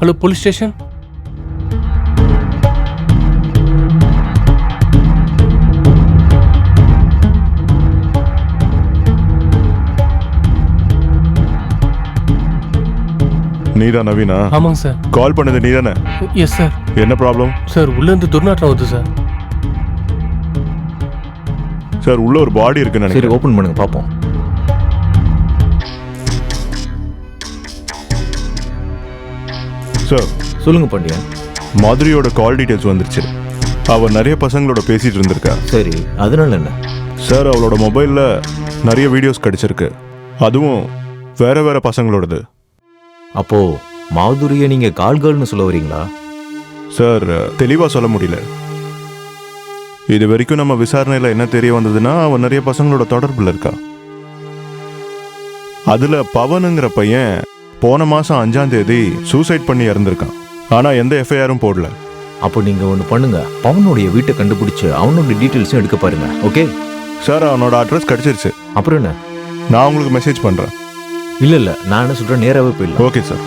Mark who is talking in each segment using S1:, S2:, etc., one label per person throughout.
S1: Hello police station.
S2: நீதா நவீனா?
S1: ஆமாங்க sir.
S2: கால் பண்ணது நீதானே?
S1: Yes sir.
S2: என்ன ப்ராப்ளம்
S1: சார்? உள்ள இருந்து துர்நாற்றம் வருது சார்.
S2: சார் உள்ள ஒரு பாடி இருக்குன்னு
S3: சரி,
S2: நினைக்கிறேன்.
S3: ஓபன் பண்ணுங்க பாப்போம்.
S2: சார்
S3: சொல்லுங்க பாண்டியன்.
S2: மாதுரியோட கால் டீடைல்ஸ் வந்துருச்சு. அவ நிறைய பசங்களோட பேசிட்டு இருந்திருக்கா.
S3: சரி, அதனால என்ன?
S2: சார் அவளோட மொபைல்ல நிறைய வீடியோஸ் கிடைச்சிருக்கு. அதுவும் வேற வேற பசங்களோடது.
S3: அப்போ மாதுரிய நீங்க கால்கள்னு சொல்ல வரீங்களா?
S2: சார் தெளிவா சொல்ல முடியல. இது வரைக்கும் நம்ம விசாரணையில என்ன தெரிய வந்ததுன்னா அவன் நிறைய பசங்களோட தொடர்புல இருக்கா. அதுல பவனுங்கிற பையன் போன மாசம் 5ஆம் தேதி சூசைட் பண்ணி இறந்திருக்கான். ஆனா எந்த எஃப்ஐஆரும் போடல.
S3: அப்போ நீங்க ஒண்ணு பண்ணுங்க, பவனுடைய வீட்டை கண்டுபிடிச்சு அவனுடைய டீட்டெயில்ஸும் எடுக்க பாருங்க. ஓகே
S2: சார் அவனோட அட்ரஸ் கிடைச்சிருச்சு.
S3: அப்புறம் என்ன?
S2: நான் உங்களுக்கு மெசேஜ் பண்றேன்.
S3: இல்ல நான் என்ன சொல்றேன், நேராவே போயிடலாம்.
S2: Okay sir.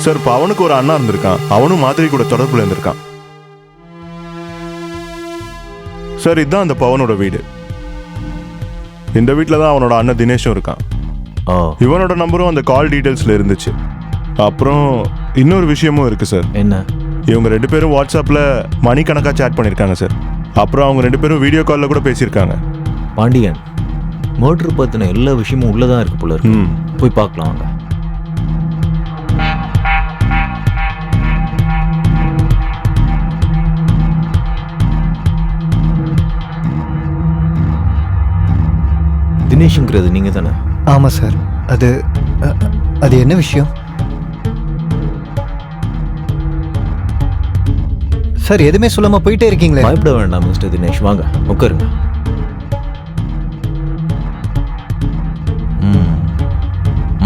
S2: சார் இப்போ அவனுக்கு ஒரு அண்ணா இருந்திருக்கான். அவனும் மாதிரி கூட தொடர்புல இருந்திருக்கான். சார் இதுதான் அந்த பவனோட வீடு. இந்த வீட்டில் தான் அவனோட அண்ணன் தினேஷும் இருக்கான். இவனோட நம்பரும் அந்த கால் டீடைல்ஸ்ல இருந்துச்சு. அப்புறம் இன்னொரு விஷயமும் இருக்கு சார்.
S3: என்ன?
S2: இவங்க 2 பேரும் வாட்ஸ்அப்ல மணிக்கணக்கா சேட் பண்ணிருக்காங்க சார். அப்புறம் அவங்க 2 பேரும் வீடியோ கால்ல கூட பேசியிருக்காங்க.
S3: பாண்டியன், மர்டர் பத்தின எல்லா விஷயமும் உள்ளதான் இருக்கு போல இருக்கு. போய் பார்க்கலாம் வாங்க. தினேஷ்ங்கிறது நீங்க தானே?
S4: ஆமா சார். அது என்ன விஷயம் சார்? எதுவுமே சொல்லாம போயிட்டே இருக்கீங்களே.
S3: பயப்பட வேண்டாம் மிஸ்டர் தினேஷ், வாங்க உட்காருங்க.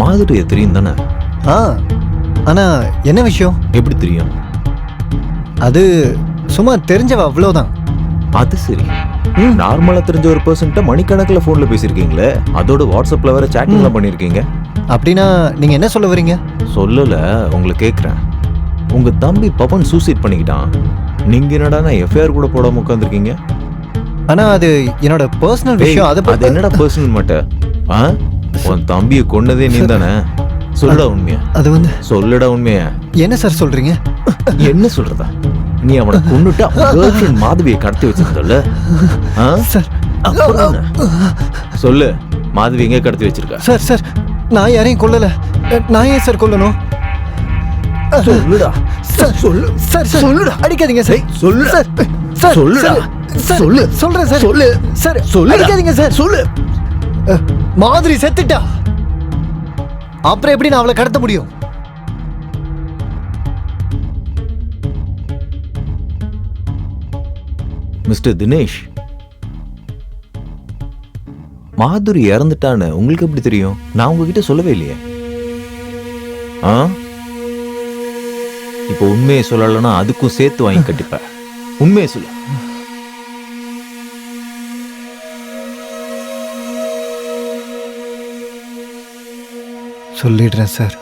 S3: மாதிரி தெரியும் தானே?
S4: ஆனா என்ன விஷயம்?
S3: எப்படி தெரியும்?
S4: அது சும்மா தெரிஞ்சவ, அவ்வளவுதான்.
S3: அது சரி. நார்மலா தெரிஞ்ச ஒரு பர்சன்ட்ட மணிக்கணக்கில் போன்ல பேசியிருக்கீங்களே, அதோட வாட்ஸ்அப்ல வேற சாட்டிங்லாம் பண்ணிருக்கீங்க.
S4: அப்படின்னா நீங்க என்ன சொல்ல வரீங்க?
S3: சொல்லல, உங்களை கேட்குறேன். உங்க தம்பி பவன் சூசைட் பண்ணிக்கிட்டான். நீங்க என்னடா எஃப்ஐஆர் கூட போடாம உட்காந்துருக்கீங்க?
S4: ஆனா அது என்னோட பர்சனல் விஷயம்.
S3: அது என்னடா பர்சனல் மேட்டர்? உன் தம்பியை கொன்னதே நீ தானே? சொல்லுடா உண்மையா.
S4: அது வந்து
S3: சொல்லுடா உண்மையா.
S4: என்ன சார் சொல்றீங்க?
S3: என்ன சொல்றதா? நீ அவனை கொன்னுட்டு கேர்ள் ஃப்ரெண்ட் மாதவியை கடத்தி வச்சிருந்தல? சொல்லு, மாதவி எங்க கடத்தி வச்சிருக்கா?
S4: சார் சார் நான் யாரையும் கொல்லல. நான் ஏன் சார் கொல்லணும்?
S3: சொல்லுடா.
S4: சொல்லு சார். சொல்லுடா. அடிக்காதீங்க சார். சொல்லு சார்.
S3: சொல்லுடா.
S4: சொல்லு. சொல்றேன் சார். சொல்லு சார். சொல்லு. அடிக்காதீங்க சார். சொல்லு. மாதிரி செத்துட்டா. அப்புறம் எப்படி நான் அவளை கடத்த முடியும்?
S3: மிஸ்டர் தினேஷ், மாதுரி இறந்துட்டான்னு உங்களுக்கு எப்படி தெரியும்? நான் உங்ககிட்ட சொல்லவே இல்லையே. இப்போ உண்மையை சொல்லலைன்னா அதுக்கும் சேர்த்து வாங்கி கட்டிப்ப. உண்மையை சொல்ல.
S4: சொல்லிடுறேன் சார்.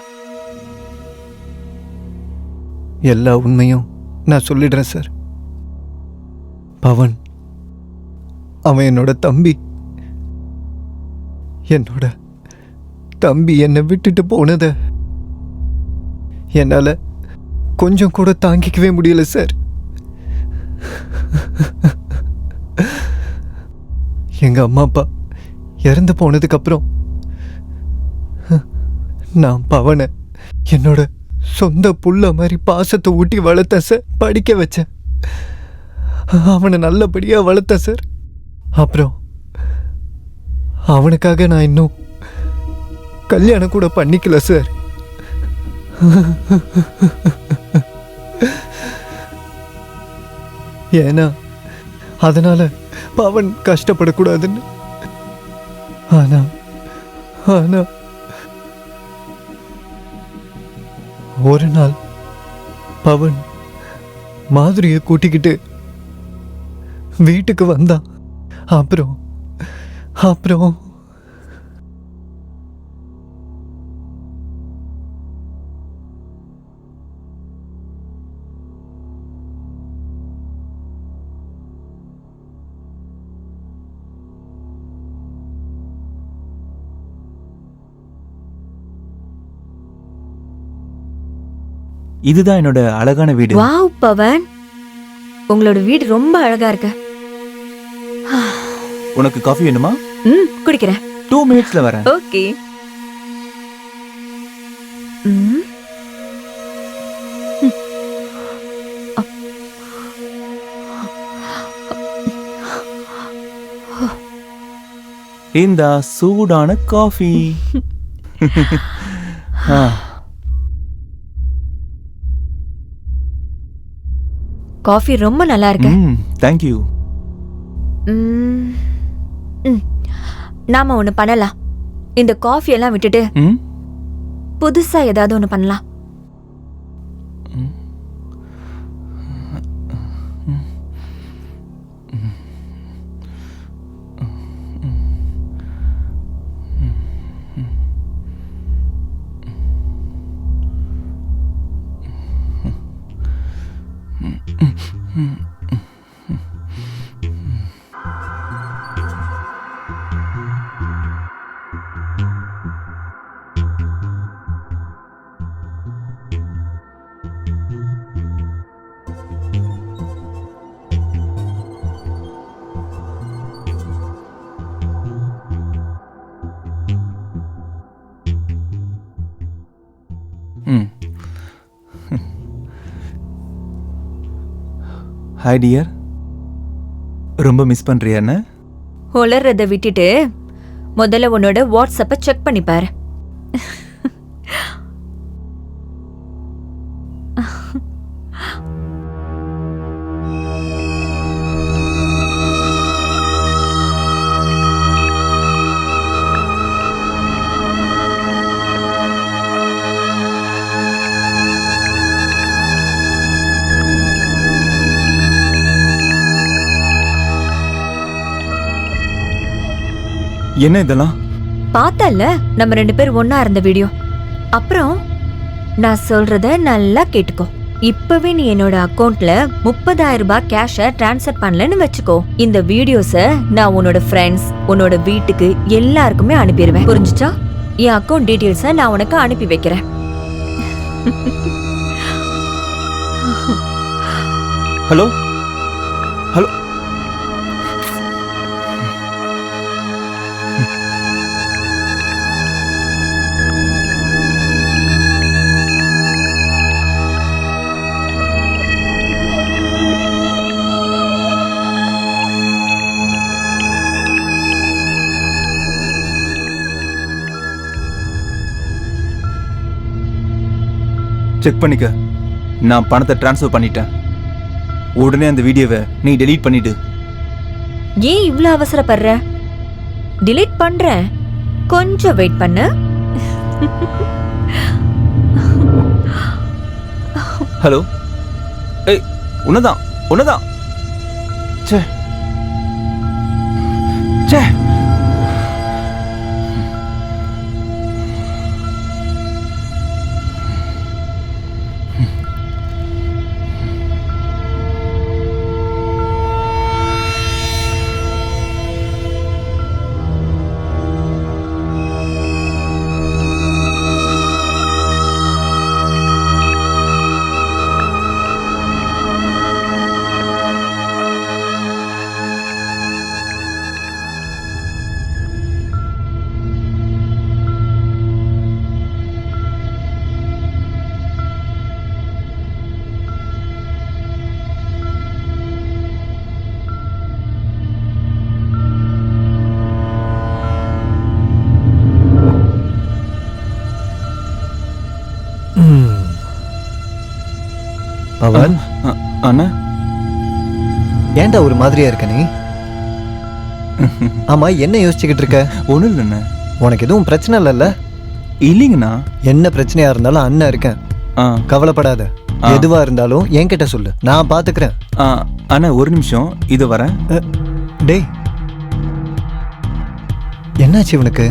S4: எல்லா உண்மையும் நான் சொல்லிடுறேன் சார். பவன் அவன் என்னோட தம்பி. என்னோட தம்பி என்னை விட்டுட்டு போனத என்னால கொஞ்சம் கூட தாங்கிக்கவே முடியல சார். எங்க அம்மா அப்பா இறந்து போனதுக்கு அப்புறம் நான் பவனை என்னோட சொந்த புள்ள மாதிரி பாசத்தை ஊட்டி வளர்த்தேன் சார். படிக்க வச்சேன். அவனை நல்லபடியா வளர்த்தேன் சார். அப்புறம் அவனுக்காக நான் இன்னும் கல்யாணம் கூட பண்ணிக்கல சார். ஏன்னா அதனால பவன் கஷ்டப்படக்கூடாதுன்னு. ஆனா ஆனா ஒரு நாள் பவன் மாதிரியை கூட்டிக்கிட்டு வீட்டுக்கு வந்தான். அப்புறம் அப்புறம்
S5: இதுதான் என்னோட அழகான வீடு.
S6: வாவ் பவன், உங்களோட வீடு ரொம்ப அழகா இருக்கு.
S5: உனக்கு காஃபி வேணுமா?
S6: குடிக்கிறேன்.
S5: 2 மினிட்ஸ்ல வரேன்.
S6: ஓகே.
S5: இந்த சூடான காஃபி.
S6: காஃபி ரொம்ப நல்லா இருக்கு.
S5: Thank you.
S6: நாம ஒண்ணு பண்ணலாம். இந்த காஃபி எல்லாம் விட்டுட்டு புதுசா ஏதாவது ஒண்ணு பண்ணலாம்.
S5: Hi dear. ரொம்ப மிஸ் பண்றியா என்ன?
S6: உளறத விட்டுட்டு முதல்ல உன்னோட வாட்ஸ்அப்பை செக் பண்ணி பாரு.
S5: என்ன இதெல்லாம்?
S6: பார்த்தல்ல நம்ம 2 பேர் ஒண்ணா இருந்த வீடியோ. அப்புறம் நான் சொல்றத நல்லா கேட்டுக்கோ. இப்பவே நீ என்னோட அக்கவுண்ட்ல 30,000 ரூபாய் கேஷ டிரான்ஸ்ஃபர் பண்ணலன்னு வச்சுக்கோ. இந்த வீடியோஸ நான் உன்னோட ஃப்ரெண்ட்ஸ், உன்னோட வீட்டுக்கு எல்லாருக்குமே அனுப்பிடுவேன். புரிஞ்சுச்சா? என் அக்கவுண்ட் டீடைல்ஸ நான் உனக்கு அனுப்பி வைக்கிறேன்.
S5: Hello hello. செக் பண்ணிக்க. நான் பணத்தை டிரான்ஸ்ஃபர் பண்ணிட்டேன். உடனே அந்த வீடியோவை நீ டெலீட் பண்ணிடு.
S6: ஏன் இவ்ளோ அவசரப்படுற? delete பண்றேன். கொஞ்சம் வெயிட் பண்ணு.
S5: ஹலோ. ஏய், உன்னதான் உன்னதான். ச்சே ச்சே.
S4: பவன்,
S5: அண்ணா
S4: ஏன்டா ஒரு மாதிரியா இருக்க நீ? ஆமா, என்ன யோசிச்சுக்கிட்டு இருக்க?
S5: ஒன்றும் இல்லைண்ணே.
S4: உனக்கு எதுவும் பிரச்சனை இல்லைல்ல?
S5: இல்லைங்கண்ணா.
S4: என்ன பிரச்சனையா இருந்தாலும் அண்ணன் இருக்கேன். கவலைப்படாத. எதுவா இருந்தாலும் என்கிட்ட சொல்லு, நான் பாத்துக்கிறேன்.
S5: அண்ணா ஒரு நிமிஷம், இது வரேன்.
S4: டேய், என்னாச்சு இவனுக்கு?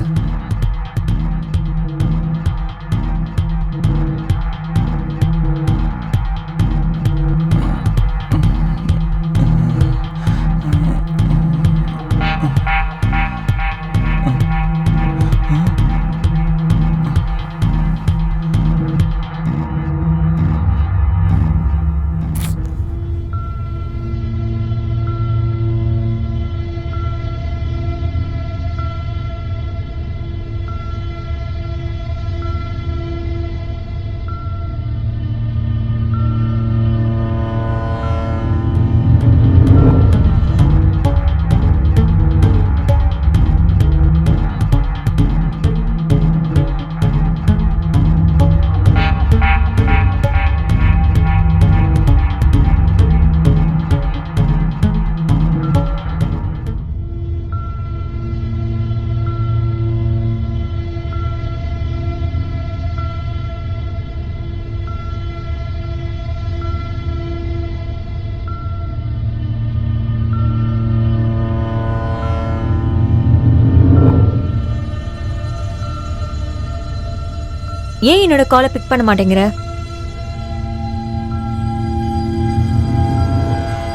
S6: ஏன் என்னோட காலை பிக் பண்ண மாட்டேங்கிற?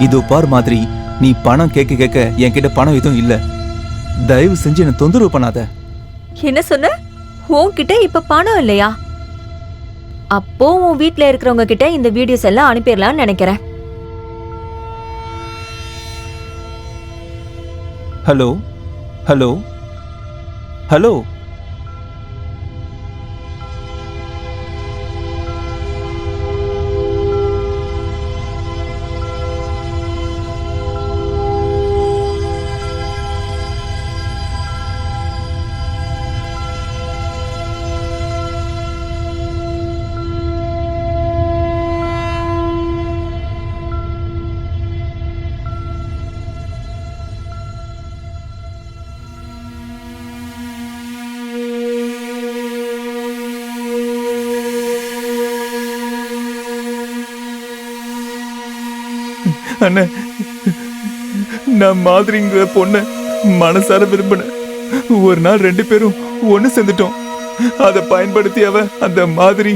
S5: இதோ பார் மாதிரி, நீ பணம் கேட்க கேட்க என்கிட்ட பணம் எதுவும் இல்ல. தயவு செஞ்சு என்ன தொந்தரவு பண்ணாத.
S6: என்ன சொன்ன? உன்கிட்ட இப்ப பணம் இல்லையா? அப்போ உன் வீட்ல இருக்கிறவங்க கிட்ட இந்த வீடியோஸ் எல்லாம் அனுப்பிடலாம்னு நினைக்கிறேன்.
S5: Hello hello hello. அண்ணே, நான் மாதிரிங்கிற பொண்ண மனசார விரும்பினேன். ஒரு நாள் 2 பேரும் ஒண்ணு சேர்ந்துட்டோம். அதை பயன்படுத்தி அவ அந்த மாதிரி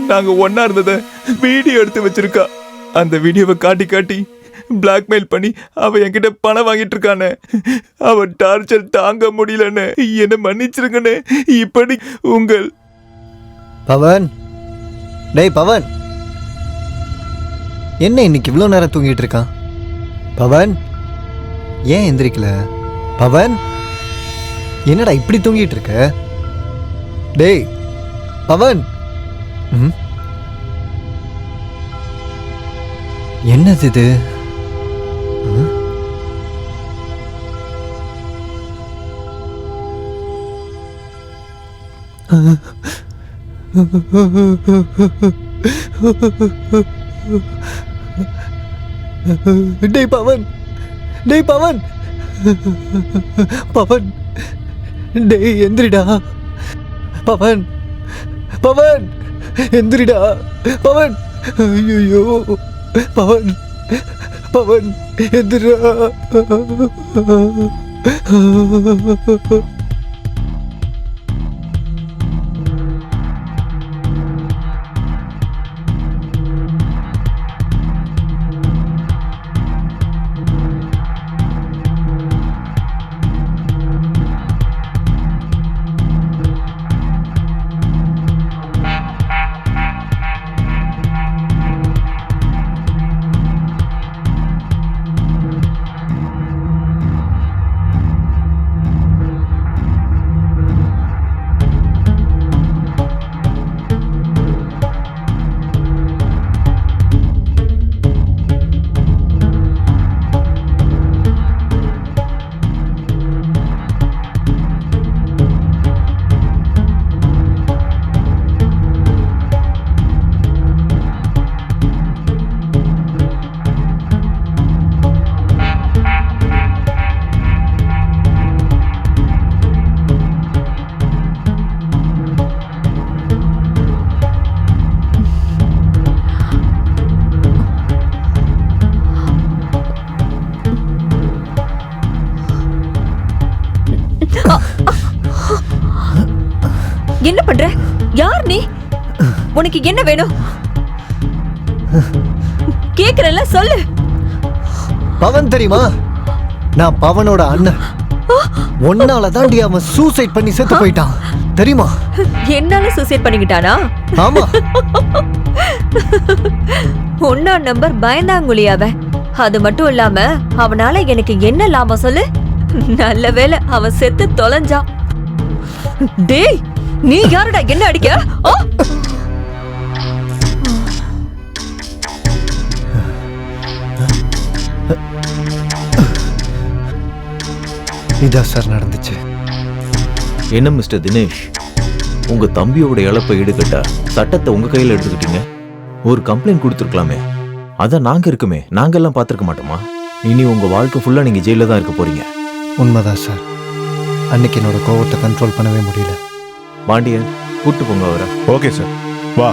S5: நாங்க ஒன்னா இருந்தத வீடியோ எடுத்து வச்சிருக்கா. அந்த வீடியோவை காட்டி காட்டி பிளாக்மெயில் பண்ணி அவ என்கிட்ட பணம் வாங்கிட்டு இருக்கானே. அவ டார்ச்சர் தாங்க முடியலன்னு என்ன மன்னிச்சிருங்கண்ணே. இப்படி உங்கள்
S4: பவன், டேய் பவன், என்ன இன்னைக்கு இவ்வளோ நேரம் தூங்கிட்டு இருக்கான்? பவன், ஏன் எந்திரிக்கல? பவன், என்னடா இப்படி தூங்கிட்டு இருக்க? டேய் பவன், என்னது இது? டேய் பவன், டேய் பவன், பவன், டேய் எந்திரிடா. பவன், பவன், எந்திரிடா. பவன், ஐயோ பவன், பவன் எந்திரா.
S6: என்ன பண்ற? யார் நீ? உனக்கு என்ன வேணும்? கேக்குறல, சொல்லு.
S4: பவன் தெரியுமா? நான் பவனோட அண்ணன். ஒன்னால தாண்டி அவன் சூசைட் பண்ணி செத்து போயிட்டான் தெரியுமா?
S6: என்னால சூசைட் பண்ணிக்கிட்டானா?
S4: ஆமா.
S6: ஒன்னா நம்பர் பயந்தாங்குழி அவன். அது மட்டும் இல்லாம அவனால எனக்கு என்ன லாபம் சொல்லு? நல்ல வேளை அவன் செத்து தொலைஞ்சான். டேய், நீ யாருடா என்ன அடிக்க?
S4: இதான் சார் நடந்துச்சு.
S3: என்ன மிஸ்டர் தினேஷ், உங்க தம்பியோட இழப்பை ஈடுகட்ட சட்டத்தை உங்க கையில எடுத்துக்கிட்டீங்க. ஒரு கம்ப்ளைண்ட் கொடுத்துருக்கலாமே. அதான் நாங்க இருக்குமே, நாங்கெல்லாம் பார்த்துருக்க மாட்டோமா? இனி உங்க வாழ்க்கை ஃபுல்லா நீங்க ஜெயில தான் இருக்க போறீங்க.
S4: உண்மைதான் சார். அன்னைக்கு என்னோட கோவத்தை கண்ட்ரோல் பண்ணவே முடியல.
S3: பாண்டியன், கூட்டு போங்க அவரை.
S2: ஓகே சார், வா.